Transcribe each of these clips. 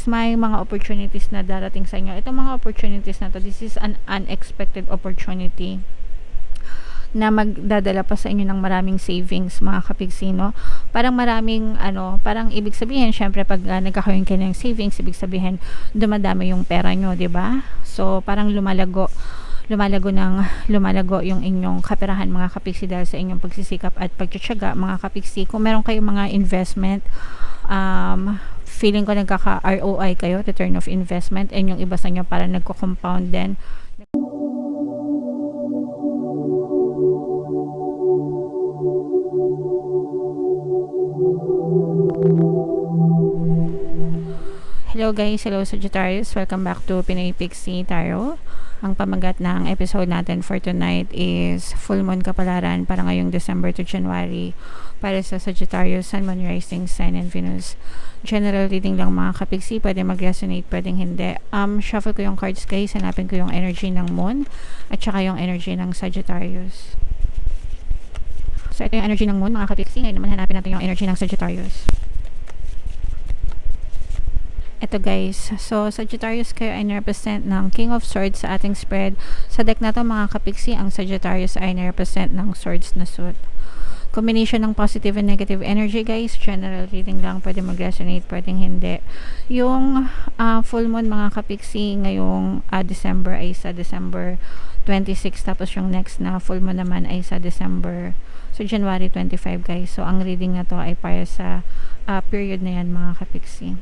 May mga opportunities na darating sa inyo. Itong mga opportunities na to, this is an unexpected opportunity na magdadala pa sa inyo ng maraming savings, mga kapigsino. Parang maraming parang ibig sabihin syempre pag nagkakaroon kayo ng savings, ibig sabihin dumadami yung pera nyo, 'di ba? So parang lumalago yung inyong kaperahan, mga kapigsi, dahil sa inyong pagsisikap at pagtitiyaga, mga kapigsi. Kung meron kayong mga investment, feeling ko nagkaka ROI kayo, return of investment, and yung iba sa inyo para nagko-compound din. Hello guys, hello Sagittarius, welcome back to Pinoy Pixie Tarot. Ang pamagat ng episode natin for tonight is full moon kapalaran para ngayong December to January para sa Sagittarius, Sun, Moon, Rising, Sign, and Venus. General reading lang, mga kapigsi, pwede mag-resonate, pwedeng hindi. Shuffle ko yung cards guys, hanapin ko yung energy ng Moon at saka yung energy ng Sagittarius. So ito yung energy ng Moon, mga kapigsi. Ngayon naman hanapin natin yung energy ng Sagittarius. Ito guys, so Sagittarius kayo ay represent ng King of Swords sa ating spread. Sa deck na to, mga kapigsi, ang Sagittarius ay represent ng Swords na suit. Combination ng positive and negative energy guys. General reading lang, pwede mag-resonate, pwedeng hindi. Yung full moon, mga kapigsi, ngayong December ay sa December 26, tapos yung next na full moon naman ay sa January 25 guys. So ang reading na to ay para sa period na yan, mga kapigsi.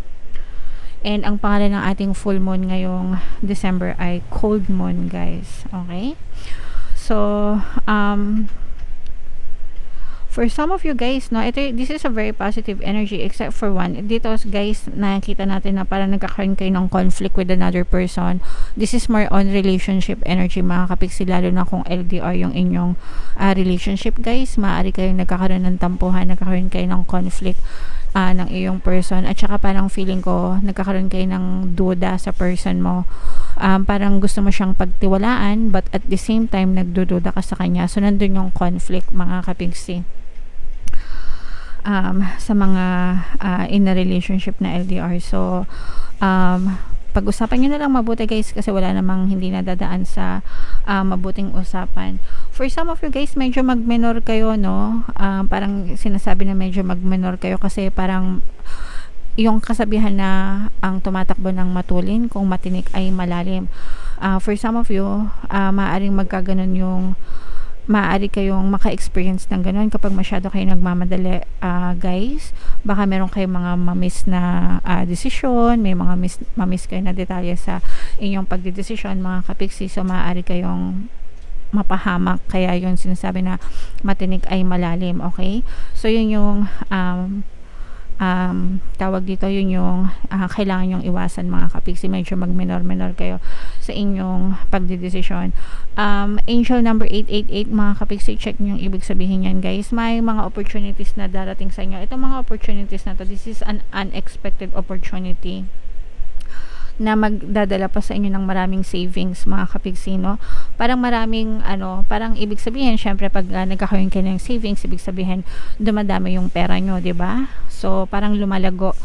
And ang pangalan ng ating full moon ngayong December ay cold moon guys. Okay? So, for some of you guys, no, this is a very positive energy except for one. Dito guys, nakikita natin na parang nagkakaroon kayo ng conflict with another person. This is more on relationship energy, mga kapigsi, lalo na kung LDR yung inyong relationship guys. Maaari kayong nagkakaroon ng tampuhan, nagkakaroon kayo ng conflict ng iyong person, at saka parang feeling ko nagkakaroon kayo ng duda sa person mo. Parang gusto mo siyang pagtiwalaan but at the same time nagdududa ka sa kanya. So nandun yung conflict, mga kapigsi, sa mga in a relationship na LDR. So pag-usapan nyo na lang mabuti guys, kasi wala namang hindi nadadaan sa mabuting usapan. For some of you guys, medyo mag-minor kayo, no? Parang sinasabi na medyo mag-minor kayo kasi parang yung kasabihan na ang tumatakbo ng matulin, kung matinik ay malalim. For some of you, maaaring magkaganon yung maaari kayong maka-experience ng ganun kapag masyado kayo nagmamadali, guys. Baka meron kayong mga mamiss na desisyon, may mga mamiss kayo na detalye sa inyong pagdedesisyon, mga kapigsi. So maaari kayong mapahamak, kaya yun sinasabi na matinik ay malalim. Okay, so yun yung tawag dito, yun yung kailangan yung iwasan, mga kapigsi. Medyo mag-minor kayo sa inyong pagdedesisyon. Angel number 888, mga kapigsi, check nyo yung ibig sabihin yan guys. May mga opportunities na darating sa inyo. Itong mga opportunities na to, this is an unexpected opportunity na magdadala pa sa inyo ng maraming savings, mga kapigsino. Parang maraming parang ibig sabihin syempre pag nagkakaroon kayo ng savings, ibig sabihin dumadami yung pera nyo, 'di ba? So parang lumalago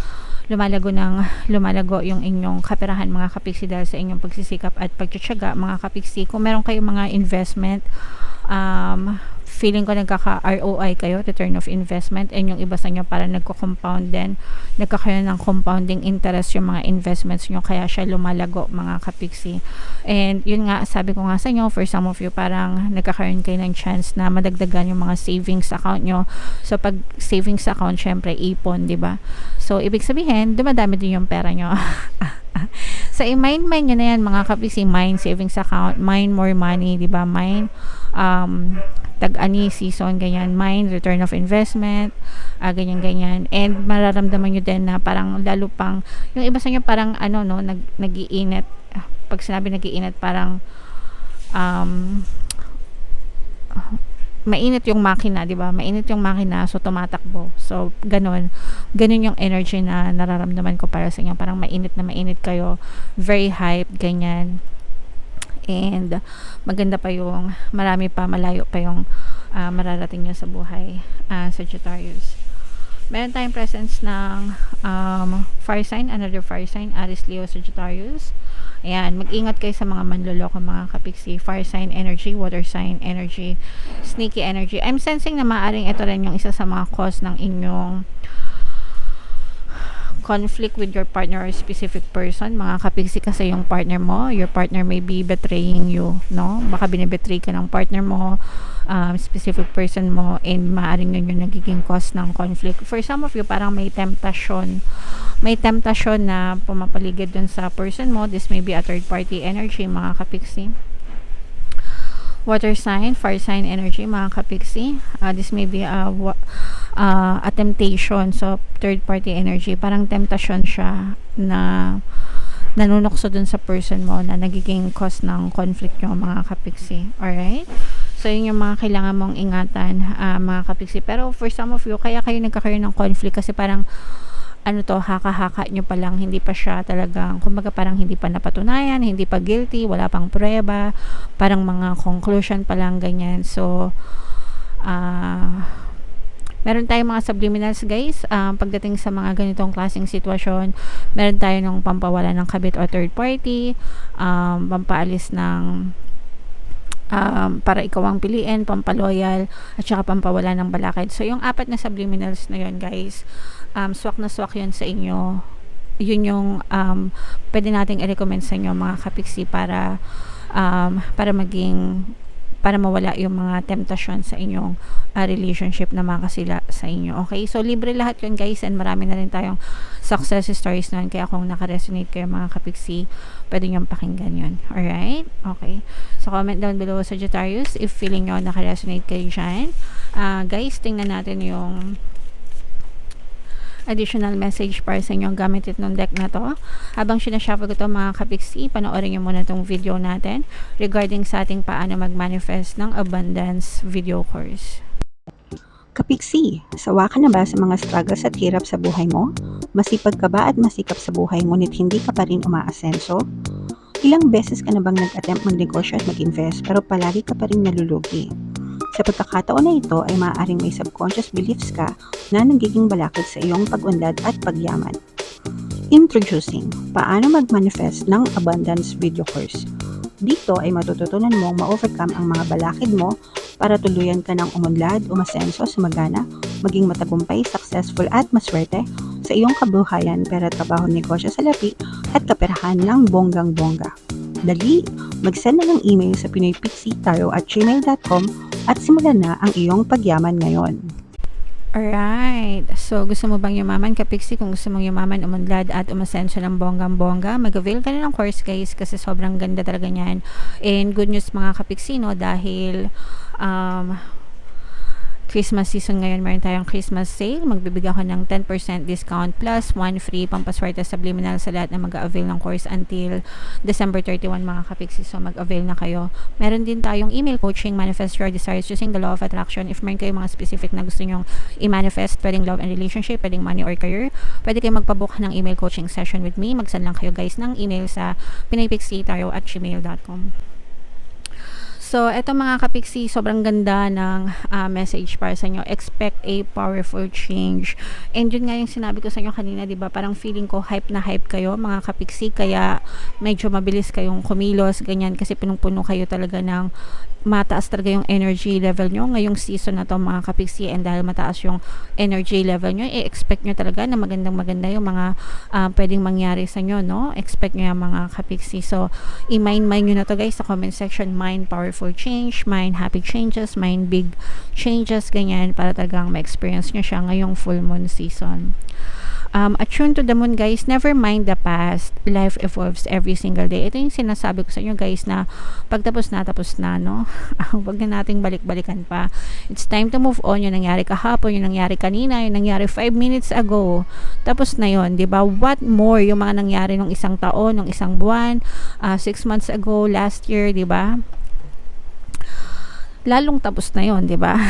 yung inyong kaperahan, mga kapigsi, dahil sa inyong pagsisikap at pagtitiyaga, mga kapigsi. Kung meron kayong mga investment, feeling ko nagkaka ROI kayo, return of investment, and yung iba sa inyo para nagko-compound din, nagkakaroon ng compounding interest yung mga investments nyo, kaya siya lumalago, mga kapigsi. And yun nga, sabi ko nga sa inyo, for some of you, parang nagkakaroon kayo ng chance na madagdagan yung mga savings account nyo. So pag savings account, syempre ipon, di ba? So ibig sabihin, dumadami din yung pera nyo. So i-mind nyo na yan, mga kapigsi. Mind savings account, mind more money, di ba? Mind tag-ani season, ganyan. Mind return of investment, ganyan. And mararamdaman nyo din na parang lalo pang yung iba sa inyo parang nag-iinit. Pag sinabi nag-iinit, parang mainit yung makina, di ba? Mainit yung makina, so tumatakbo. So ganun yung energy na nararamdaman ko para sa inyo. Parang mainit kayo, very hype, ganyan. And maganda pa yung malayo pa yung mararating nyo sa buhay, Sagittarius. Meron tayong presence ng fire sign, another fire sign, Aries, Leo, Sagittarius. Ayan, mag-ingat kayo sa mga manloloko mga kapiksi. Fire sign energy, water sign energy, sneaky energy. I'm sensing na maaaring ito rin yung isa sa mga cause ng inyong conflict with your partner or specific person. Mga kapiksi, kasi yung partner mo, your partner may be betraying you, no? Baka binibetray ka ng partner mo, specific person mo, and maaaring yun yung nagiging cause ng conflict. For some of you, parang may temptation na pumapaligid dun sa person mo. This may be a third party energy mga kapiksi. Water sign, fire sign energy mga kapiksi. This may be a temptation. So third party energy, parang temptation siya na nanunokso dun sa person mo na nagiging cause ng conflict nyo mga kapiksi. Alright? So yun yung mga kailangan mong ingatan mga kapiksi. Pero for some of you, kaya kayo nagkakaroon ng conflict kasi parang haka-haka nyo pa lang, hindi pa siya talagang, kumbaga parang hindi pa napatunayan, hindi pa guilty, wala pang prueba, parang mga conclusion pa lang, ganyan. So meron tayong mga subliminals guys, pagdating sa mga ganitong klaseng sitwasyon. Meron tayo ng pampawala ng kabit o third party, pampaalis ng para ikaw ang piliin, pampaloyal, at saka pampawala ng balakid. So yung apat na subliminals na yun guys, swak na swak yun sa inyo. Yun yung pwede nating i-recommend sa inyo mga kapiksi para mawala yung mga temptasyon sa inyong relationship na makasila sa inyo. Okay? So, libre lahat yun guys, and marami na rin tayong success stories nun. Kaya kung nakaresonate kayo mga kapiksi, pwede nyo pakinggan yun. Alright? Okay. So, comment down below Sagittarius if feeling nyo nakaresonate kayo dyan. Guys, tingnan natin yung additional message para sa inyo gamit itong deck na to. Habang sinashuffle ko to mga kapiksi, panoorin nyo muna itong video natin regarding sa ating paano mag-manifest ng abundance video course. Kapiksi, sawa ka na ba sa mga struggles at hirap sa buhay mo? Masipag ka ba at masikap sa buhay ngunit hindi ka pa rin umaasenso? Ilang beses ka na bang nag-attempt magnegosyo at mag-invest pero palagi ka pa rin nalulugi? Sa pagkakataon na ito ay maaaring may subconscious beliefs ka na nagiging balakid sa iyong pag-unlad at pagyaman. Introducing, paano mag-manifest ng abundance video course. Dito ay matututunan mong ma-overcome ang mga balakid mo para tuluyan ka ng umunlad, umasenso, sumagana, maging matagumpay, successful at maswerte sa iyong kabuhayan, pera, trabaho, negosyo, salapi at kaperahan ng bonggang-bongga. Dali, mag-send na ng email sa pinoypixitayo@gmail.com at simulan na ang iyong pagyaman ngayon. Alright. So, gusto mo bang yumaman kapiksi? Kung gusto mong yumaman, umunlad at umasenso ng bonggang-bongga, mag-avail ka na ng course guys kasi sobrang ganda talaga niyan. And good news mga kapiksi, no? Dahil Christmas season ngayon, meron tayong Christmas sale. Magbibigay ako ng 10% discount plus 1 free pampaswerte subliminal sa lahat na mag-avail ng course until December 31 mga kapiksi. So mag-avail na kayo. Meron din tayong email coaching, manifest your desires using the law of attraction. If meron kayong mga specific na gusto nyong i-manifest, pwedeng love and relationship, pwedeng money or career, pwede kayong magpabook ng email coaching session with me. Mag-send lang kayo guys ng email sa pinoypixitayo@gmail.com. So, eto mga kapiksi, sobrang ganda ng message para sa inyo. Expect a powerful change. And yun nga yung sinabi ko sa inyo kanina, diba? Parang feeling ko hype na hype kayo mga kapiksi, kaya medyo mabilis kayong kumilos, ganyan, kasi punong-puno kayo talaga ng mataas talaga yung energy level nyo ngayong season na to mga kapiksi, and dahil mataas yung energy level nyo, i-expect nyo talaga na maganda yung mga pwedeng mangyari sa nyo, no? Expect nyo yung mga kapiksi. So, i-mind nyo na to guys sa comment section. Mind powerful change, mind happy changes, mind big changes, ganyan, para talagang ma-experience nyo siya ngayong full moon season. Attune to the moon guys, never mind the past, life evolves every single day. Ito yung sinasabi ko sa inyo guys, na pagtapos na, tapos na, no? Huwag na nating balik-balikan pa. It's time to move on. Yung nangyari kahapon, yung nangyari kanina, yung nangyari 5 minutes ago, tapos na yun, diba? What more yung mga nangyari nung isang taon, nung isang buwan, 6 months ago, last year, diba? Lalong tapos na yun, diba?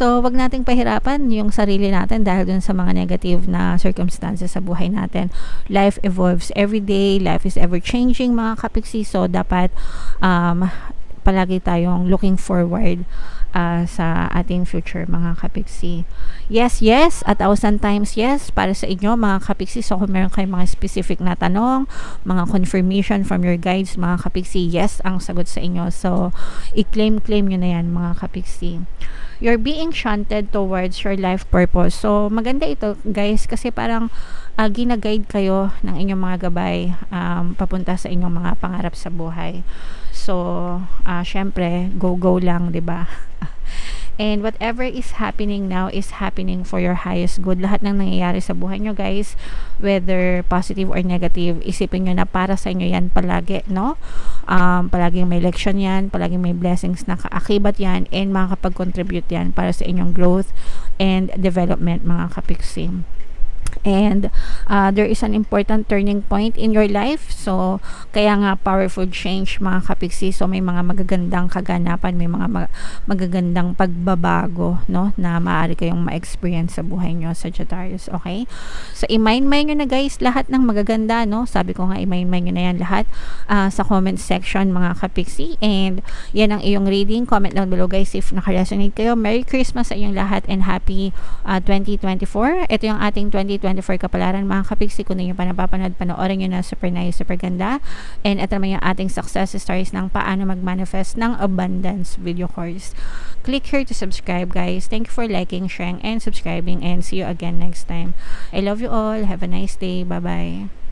So, wag nating pahirapan yung sarili natin dahil dun sa mga negative na circumstances sa buhay natin. Life evolves every day. Life is ever changing mga kapiksi. So, dapat palagi tayong looking forward sa ating future mga kapiksi. Yes, yes, 1,000 times yes para sa inyo mga kapiksi. So kung meron kayong mga specific na tanong, mga confirmation from your guides mga kapiksi, yes ang sagot sa inyo. So i-claim nyo na yan mga kapiksi. You're being shunted towards your life purpose. So maganda ito guys kasi parang gina-guide kayo ng inyong mga gabay papunta sa inyong mga pangarap sa buhay. So syempre go lang, 'di ba? And whatever is happening now is happening for your highest good. Lahat ng nangyayari sa buhay nyo guys, whether positive or negative, isipin nyo na para sa inyo yan palagi, no? Palaging may leksyon yan, palaging may blessings na kaakibat yan, and makakapag-contribute yan para sa inyong growth and development mga kapiksi. And there is an important turning point in your life. So kaya nga powerful change mga kapiksi. So may mga magagandang kaganapan, may mga magagandang pagbabago, no, na maaari kayong ma-experience sa buhay nyo, Sagittarius. Okay, so i-mind nyo na guys lahat ng magaganda, no, sabi ko nga i-mind nyo na yan lahat sa comment section mga kapiksi. And yan ang iyong reading. Comment down below guys if naka-resonate kayo. Merry Christmas sa inyong lahat and happy 2024. Ito yung ating 2024 kapalaran mga kapiksi. Kung hindi nyo pa napapanood, panoorin nyo na, super nice, super ganda. And ito naman yung ating success stories ng paano mag-manifest ng abundance video course. Click here to subscribe guys. Thank you for liking, sharing, and subscribing, and see you again next time. I love you all. Have a nice day. Bye bye.